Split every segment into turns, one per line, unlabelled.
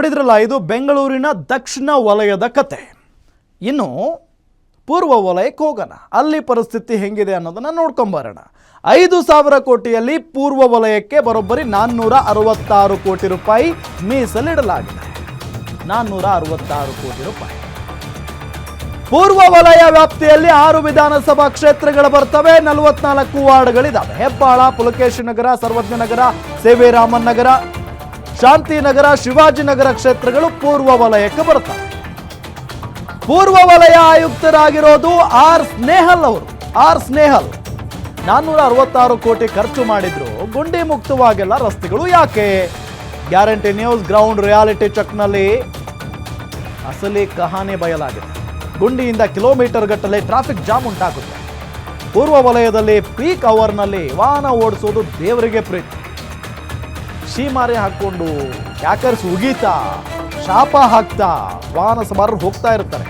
ನೋಡಿದ್ರಲ್ಲ, ಇದು ಬೆಂಗಳೂರಿನ ದಕ್ಷಿಣ ವಲಯದ ಕತೆ. ಇನ್ನು ಪೂರ್ವ ವಲಯಕ್ಕೆ ಹೋಗೋಣ, ಅಲ್ಲಿ ಪರಿಸ್ಥಿತಿ ಹೆಂಗಿದೆ ಅನ್ನೋದನ್ನ ನೋಡ್ಕೊಂಬರೋಣ. 5,000 ಕೋಟಿಯಲ್ಲಿ ಪೂರ್ವ ವಲಯಕ್ಕೆ ಬರೋಬ್ಬರಿ 466 ಕೋಟಿ ರೂಪಾಯಿ ಮೀಸಲಿಡಲಾಗಿದೆ. 466 ಕೋಟಿ ರೂಪಾಯಿ. ಪೂರ್ವ ವಲಯ ವ್ಯಾಪ್ತಿಯಲ್ಲಿ 6 ವಿಧಾನಸಭಾ ಕ್ಷೇತ್ರಗಳು ಬರ್ತವೆ, 44 ವಾರ್ಡ್ಗಳಿದಾವೆ. ಹೆಬ್ಬಾಳ, ಪುಲಕೇಶಿನಗರ, ಸರ್ವಜ್ಞನಗರ, ಸೇವೆರಾಮನ್ ನಗರ, ಶಾಂತಿನಗರ, ಶಿವಾಜಿನಗರ ಕ್ಷೇತ್ರಗಳು ಪೂರ್ವ ವಲಯಕ್ಕೆ ಬರ್ತವೆ. ಪೂರ್ವ ವಲಯ ಆಯುಕ್ತರಾಗಿರೋದು ಆರ್ ಸ್ನೇಹಲ್ ಅವರು. 466 ಕೋಟಿ ಖರ್ಚು ಮಾಡಿದ್ರು, ಗುಂಡಿ ಮುಕ್ತವಾಗೆಲ್ಲ ರಸ್ತೆಗಳು ಯಾಕೆ? ಗ್ಯಾರಂಟಿ ನ್ಯೂಸ್ ಗ್ರೌಂಡ್ ರಿಯಾಲಿಟಿ ಚೆಕ್ನಲ್ಲಿ ಅಸಲಿ ಕಹಾನಿ ಬಯಲಾಗಿದೆ. ಗುಂಡಿಯಿಂದ ಕಿಲೋಮೀಟರ್ ಗಟ್ಟಲೆ ಟ್ರಾಫಿಕ್ ಜಾಮ್ ಉಂಟಾಗುತ್ತೆ. ಪೂರ್ವ ವಲಯದಲ್ಲಿ ಪೀಕ್ ಅವರ್ನಲ್ಲಿ ವಾಹನ ಓಡಿಸೋದು ದೇವರಿಗೆ ಪ್ರೀತಿ. ಶೀಮಾರಿ ಹಾಕೊಂಡು ಕ್ಯಾಕರ್ಸ್ ಉಗೀತಾ ಶಾಪ ಹಾಕ್ತಾ ವಾಹನ ಸವಾರರು ಹೋಗ್ತಾ ಇರ್ತಾರೆ.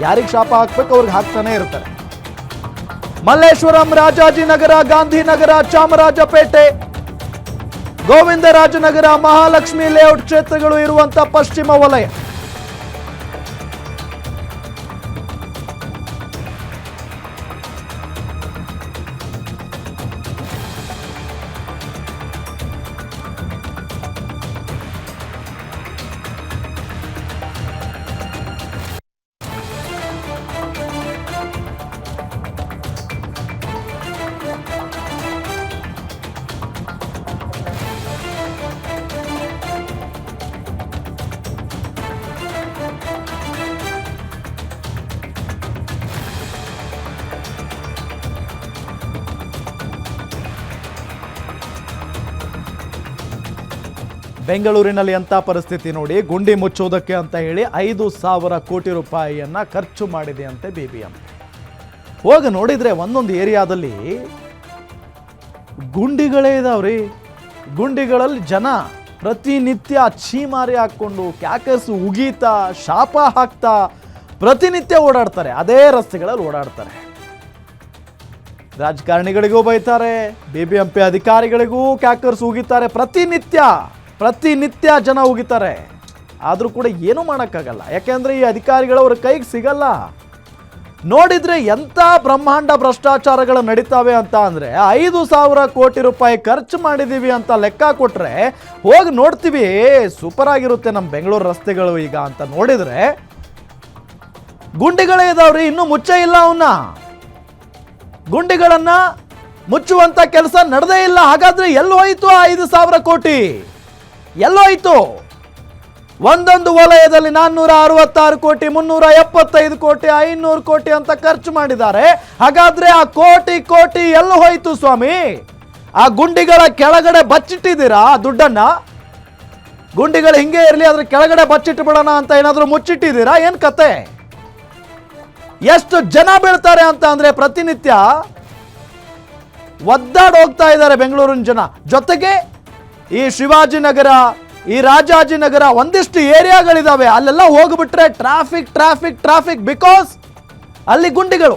ಯಾರಿಗೆ ಶಾಪ ಹಾಕ್ಬೇಕು ಅವ್ರಿಗೆ ಹಾಕ್ತಾನೆ ಇರ್ತಾರೆ. ಮಲ್ಲೇಶ್ವರಂ, ರಾಜಾಜಿನಗರ, ಗಾಂಧಿನಗರ, ಚಾಮರಾಜಪೇಟೆ, ಗೋವಿಂದರಾಜನಗರ, ಮಹಾಲಕ್ಷ್ಮಿ ಲೇಔಟ್ ಕ್ಷೇತ್ರಗಳು ಇರುವಂತ ಪಶ್ಚಿಮ ವಲಯ. ಬೆಂಗಳೂರಿನಲ್ಲಿ ಎಂಥ ಪರಿಸ್ಥಿತಿ ನೋಡಿ. ಗುಂಡಿ ಮುಚ್ಚೋದಕ್ಕೆ ಅಂತ ಹೇಳಿ 5,000 ಕೋಟಿ ರೂಪಾಯಿಯನ್ನ ಖರ್ಚು ಮಾಡಿದೆ ಅಂತೆ BBMP. ಹೋಗಿ ನೋಡಿದ್ರೆ ಒಂದೊಂದು ಏರಿಯಾದಲ್ಲಿ ಗುಂಡಿಗಳೇ ಇದಾವ್ರಿ. ಗುಂಡಿಗಳಲ್ಲಿ ಜನ ಪ್ರತಿನಿತ್ಯ ಛೀಮಾರಿ ಹಾಕ್ಕೊಂಡು ಕ್ಯಾಕರ್ಸ್ ಉಗೀತಾ ಶಾಪ ಹಾಕ್ತಾ ಪ್ರತಿನಿತ್ಯ ಓಡಾಡ್ತಾರೆ. ಅದೇ ರಸ್ತೆಗಳಲ್ಲಿ ಓಡಾಡ್ತಾರೆ. ರಾಜಕಾರಣಿಗಳಿಗೂ ಬೈತಾರೆ, BBMP ಅಧಿಕಾರಿಗಳಿಗೂ ಕ್ಯಾಕರ್ಸ್ ಉಗಿತಾರೆ. ಪ್ರತಿನಿತ್ಯ ಜನ ಉಗಿತಾರೆ. ಆದರೂ ಕೂಡ ಏನೂ ಮಾಡೋಕ್ಕಾಗಲ್ಲ, ಯಾಕೆಂದರೆ ಈ ಅಧಿಕಾರಿಗಳವ್ರ ಕೈಗೆ ಸಿಗಲ್ಲ. ನೋಡಿದರೆ ಎಂಥ ಬ್ರಹ್ಮಾಂಡ ಭ್ರಷ್ಟಾಚಾರಗಳು ನಡೀತಾವೆ ಅಂತ ಅಂದರೆ 5,000 ಕೋಟಿ ರೂಪಾಯಿ ಖರ್ಚು ಮಾಡಿದ್ದೀವಿ ಅಂತ ಲೆಕ್ಕ ಕೊಟ್ಟರೆ ಹೋಗಿ ನೋಡ್ತೀವಿ, ಸೂಪರ್ ಆಗಿರುತ್ತೆ ನಮ್ಮ ಬೆಂಗಳೂರು ರಸ್ತೆಗಳು ಈಗ ಅಂತ ನೋಡಿದರೆ ಗುಂಡಿಗಳೇ ಇದಾವ್ರಿ. ಇನ್ನೂ ಮುಚ್ಚೇ ಇಲ್ಲ. ಅವನ್ನ ಗುಂಡಿಗಳನ್ನ ಮುಚ್ಚುವಂತ ಕೆಲಸ ನಡೆದೇ ಇಲ್ಲ. ಹಾಗಾದ್ರೆ ಎಲ್ಲೋಯ್ತು 5,000 ಕೋಟಿ? ಎಲ್ಲೋಯ್ತು? ಒಂದೊಂದು ವಲಯದಲ್ಲಿ 466 ಕೋಟಿ, 375 ಕೋಟಿ, 500 ಕೋಟಿ ಅಂತ ಖರ್ಚು ಮಾಡಿದ್ದಾರೆ. ಹಾಗಾದ್ರೆ ಆ ಕೋಟಿ ಎಲ್ಲ ಹೋಯ್ತು ಸ್ವಾಮಿ? ಆ ಗುಂಡಿಗಳ ಕೆಳಗಡೆ ಬಚ್ಚಿಟ್ಟಿದ್ದೀರಾ ದುಡ್ಡನ್ನ? ಗುಂಡಿಗಳು ಹಿಂಗೆ ಇರಲಿ, ಅದ್ರ ಕೆಳಗಡೆ ಬಚ್ಚಿಟ್ಟು ಬಿಡೋಣ ಅಂತ ಏನಾದರೂ ಮುಚ್ಚಿಟ್ಟಿದ್ದೀರಾ? ಏನ್ ಕತೆ? ಎಷ್ಟು ಜನ ಬೀಳ್ತಾರೆ ಅಂತ ಅಂದ್ರೆ ಪ್ರತಿನಿತ್ಯ ಒದ್ದಾಡ್ ಹೋಗ್ತಾ ಇದ್ದಾರೆ ಬೆಂಗಳೂರಿನ ಜನ. ಜೊತೆಗೆ ಈ ಶಿವಾಜಿನಗರ, ಈ ರಾಜಾಜಿನಗರ ಒಂದಿಷ್ಟು ಏರಿಯಾಗಳಿದಾವೆ, ಅಲ್ಲೆಲ್ಲ ಹೋಗ್ಬಿಟ್ರೆ ಟ್ರಾಫಿಕ್. ಬಿಕಾಸ್ ಅಲ್ಲಿ ಗುಂಡಿಗಳು.